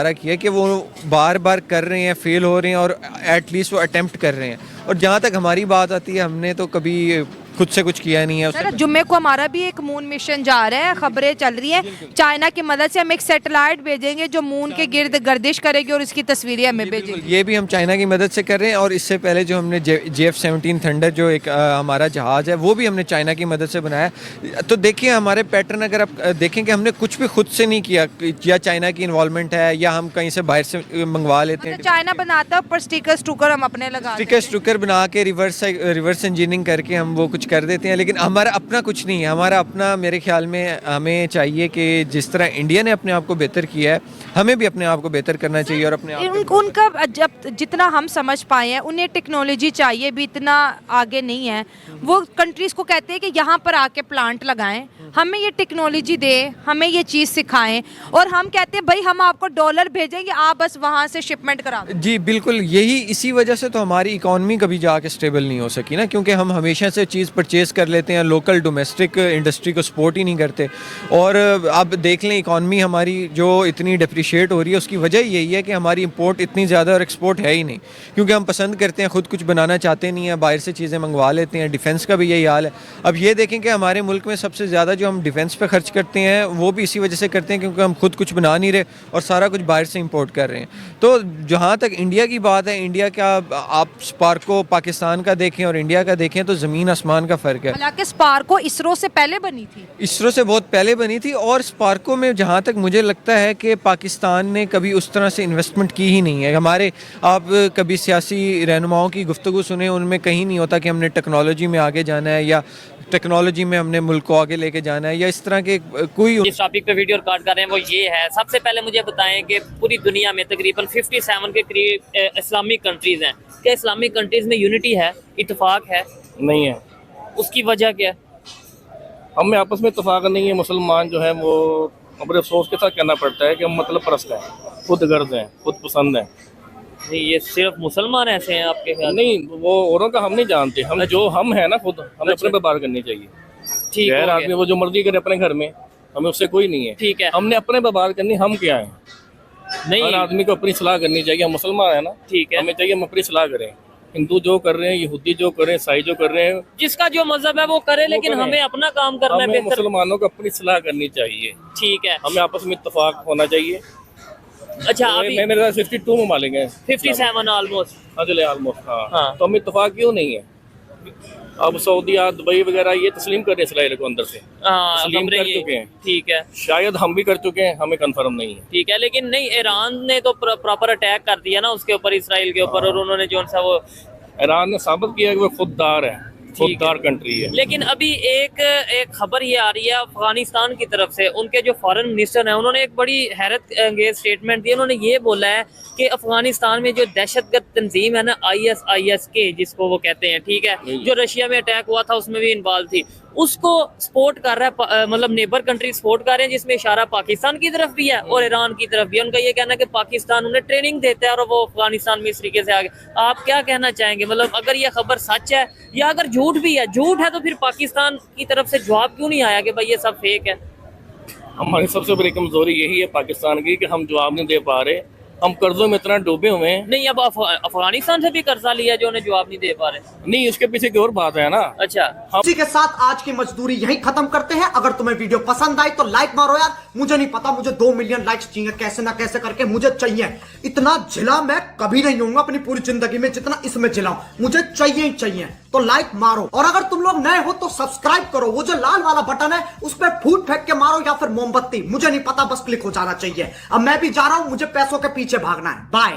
گوارا کیا کہ وہ بار بار کر رہے ہیں, فیل ہو رہے ہیں, اور ایٹ لیسٹ وہ اٹیمپٹ کر رہے ہیں. اور جہاں تک ہماری بات آتی ہے, ہم نے تو کبھی خود سے کچھ کیا نہیں ہے. سر جمعے کو ہمارا بھی ایک مون مشن جا رہا ہے, خبریں چل رہی ہیں چائنا کی مدد سے ہم ایک سیٹلائٹ بھیجیں گے جو مون کے گرد گردش کرے گی اور اس کی تصویریں ہمیں بھیجیں گے. یہ بھی ہم چائنا کی مدد سے کر رہے ہیں, اور اس سے پہلے جو ہم نے JF-17 تھنڈر جو ایک ہمارا جہاز ہے وہ بھی ہم نے چائنا کی مدد سے بنایا. تو دیکھیں ہمارے پیٹرن اگر آپ دیکھیں کہ ہم نے کچھ بھی خود سے نہیں کیا, یا چائنا کی انوالومنٹ ہے یا ہم کہیں سے باہر سے منگوا لیتے ہیں. چائنا بناتا ہے پر اسٹیکر ہم اپنے لگا اسٹیکر بنا کے ریورس انجینئرنگ کر کے ہم وہ کچھ کر دیتے ہیں, لیکن ہمارا اپنا کچھ نہیں ہے. ہمارا اپنا, میرے خیال میں ہمیں چاہیے کہ جس طرح انڈیا نے اپنے آپ کو بہتر کیا ہے, ہمیں بھی اپنے آپ کو بہتر کرنا چاہیے. اور اپنے ان کا جب جتنا ہم سمجھ پائے ہیں انہیں ٹیکنالوجی چاہیے بھی اتنا آگے نہیں ہے. وہ کنٹریز کو کہتے ہیں کہ یہاں پر آ کے پلانٹ لگائیں, ہمیں یہ ٹیکنالوجی دیں, ہمیں یہ چیز سکھائیں, اور ہم کہتے ہیں بھائی ہم آپ کو ڈالر بھیجیں گے, آپ بس وہاں سے شپمنٹ کرا دیں. جی بالکل, یہی اسی وجہ سے تو ہماری اکانومی کبھی جا کے اسٹیبل نہیں ہو سکی نا, کیونکہ ہم ہمیشہ سے چیز پرچیز کر لیتے ہیں, لوکل ڈومیسٹک انڈسٹری کو سپورٹ ہی نہیں کرتے. اور اب دیکھ لیں اکانومی ہماری جو اتنی ڈپریشیٹ ہو رہی ہے اس کی وجہ یہی ہے کہ ہماری امپورٹ اتنی زیادہ اور ایکسپورٹ ہے ہی نہیں, کیونکہ ہم پسند کرتے ہیں, خود کچھ بنانا چاہتے نہیں ہیں, باہر سے چیزیں منگوا لیتے ہیں. ڈیفینس کا بھی یہی حال ہے. اب یہ دیکھیں کہ ہمارے ملک میں سب سے زیادہ جو ہم ڈیفینس پہ خرچ کرتے ہیں وہ بھی اسی وجہ سے کرتے ہیں کیونکہ ہم خود کچھ بنا نہیں رہے اور سارا کچھ باہر سے امپورٹ کر رہے ہیں. تو جہاں تک انڈیا کی بات ہے, انڈیا کا آپ اسپارکو پاکستان کا دیکھیں اور انڈیا کا دیکھیں تو زمین آسمان کا فرق ہے. حالانکہ اسپارکو اسرو سے پہلے بنی تھی, اسرو سے بہت پہلے بنی تھی, اور اسپارکو میں جہاں تک مجھے لگتا ہے کہ پاکستان نے کبھی اس طرح سے انویسٹمنٹ کی ہی نہیں ہے. ہمارے آپ کبھی سیاسی رہنماؤں کی گفتگو سنیں, ان میں کہیں نہیں ہوتا کہ ہم نے ٹیکنالوجی میں آگے جانا ہے یا ٹیکنالوجی میں ہم نے ملک کو آگے لے کے جانا ہے, یا اس طرح کے کوئی. جس ٹاپک پہ ویڈیو ریکارڈ کر رہے ہیں وہ یہ ہے, سب سے پہلے مجھے بتائیں کہ پوری دنیا میں تقریباً 57 کے قریب اسلامک کنٹریز ہیں. کیا اسلامک کنٹریز میں یونٹی ہے, اتفاق ہے؟ نہیں ہے. اس کی وجہ کیا ہے؟ ہم میں آپس میں اتفاق نہیں ہے. مسلمان جو ہے وہ بڑے افسوس کے ساتھ کہنا پڑتا ہے کہ ہم مطلب پرست ہیں, خود غرض ہیں, خود پسند ہیں. نہیں, یہ صرف مسلمان ایسے ہیں آپ کے خیال؟ نہیں, وہ اوروں کا ہم نہیں جانتے. ہم جو ہم ہیں نا خود, ہمیں اپنے پہ بات کرنی چاہیے. ٹھیک غیر آدمی وہ جو مرضی کرے اپنے گھر میں, ہمیں اس سے کوئی نہیں ہے. ٹھیک ہے, ہم نے اپنے پہ بات کرنی. ہم کیا ہیں, نہیں ہر آدمی کو اپنی صلاح کرنی چاہیے. ہم مسلمان ہیں نا, ٹھیک ہے, ہمیں چاہیے ہم اپنی صلاح کریں. ہندو جو کر رہے ہیں, یہودی جو کر رہے ہیں, عیسائی جو کر رہے ہیں, جس کا جو مذہب ہے وہ کرے, لیکن ہمیں اپنا کام کرنا ہے. ہمیں مسلمانوں کو اپنی صلاح کرنی چاہیے. ٹھیک ہے, ہمیں آپس میں اتفاق ہونا چاہیے. اچھا ابھی میرے 52 ممالک ہیں, 57 آلموسٹ. آلموسٹ. ہاں, تو ہمیں اتفاق کیوں نہیں ہے؟ اب سعودیہ, دبئی وغیرہ یہ تسلیم کر رہے ہیں اسرائیل کو اندر سے, تسلیم کر چکے ہیں. ٹھیک ہے, شاید ہم بھی کر چکے ہیں, ہمیں کنفرم نہیں ہے. ٹھیک ہے, لیکن نہیں, ایران نے تو پراپر اٹیک کر دیا نا اس کے اوپر, اسرائیل کے اوپر, اور انہوں نے جو سا وہ ایران نے ثابت کیا کہ وہ خوددار ہے, خوددار کنٹری ہے. لیکن ابھی ایک خبر یہ آ رہی ہے افغانستان کی طرف سے, ان کے جو فارن منسٹر ہیں انہوں نے ایک بڑی حیرت انگیز اسٹیٹمنٹ دی. انہوں نے یہ بولا ہے کہ افغانستان میں جو دہشت گرد تنظیم ہے نا, ISIS جس کو وہ کہتے ہیں, ٹھیک ہے, جو رشیا میں اٹیک ہوا تھا اس میں بھی انوالو تھی, اس کو سپورٹ کر رہا ہے, مطلب نیبر کنٹری سپورٹ کر رہے ہیں, جس میں اشارہ پاکستان کی طرف بھی ہے اور ایران کی طرف بھی ہے. ان کا یہ کہنا ہے کہ پاکستان انہیں ٹریننگ دیتا ہے اور وہ افغانستان میں اس طریقے سے آگے. آپ کیا کہنا چاہیں گے, مطلب اگر یہ خبر سچ ہے یا اگر جھوٹ بھی ہے, جھوٹ ہے تو پھر پاکستان کی طرف سے جواب کیوں نہیں آیا کہ بھائی یہ سب فیک ہے؟ ہماری سب سے بڑی کمزوری یہی ہے پاکستان کی کہ ہم جواب نہیں دے پا رہے. ہم قرضوں میں اتنا ڈوبے ہوئے ہیں. نہیں, اب افغانستان سے بھی قرضہ لیا جو انہیں جواب نہیں دے پا رہے. نہیں, اس کے پیچھے کی اور بات ہے نا. اچھا, اسی کے ساتھ آج کی مزدوری یہی ختم کرتے ہیں. اگر تمہیں ویڈیو پسند آئی تو لائک مارو یار. مجھے نہیں پتا, مجھے 2 ملین لائکس چاہیے, کیسے نہ کیسے کر کے مجھے چاہیے. اتنا جھلا میں کبھی نہیں ہوں گا اپنی پوری زندگی میں جتنا اس میں جھلا ہوں. مجھے چاہیے ہی چاہیے, تو لائک مارو. اور اگر تم لوگ نئے ہو تو سبسکرائب کرو. وہ جو لال والا بٹن ہے اس پہ پھوٹ پھینک کے مارو یا پھر موم بتی, مجھے نہیں پتا, بس کلک ہو جانا چاہیے. اب میں بھی جا رہا ہوں, مجھے پیسوں کے پیچھے بھاگنا ہے. بائے.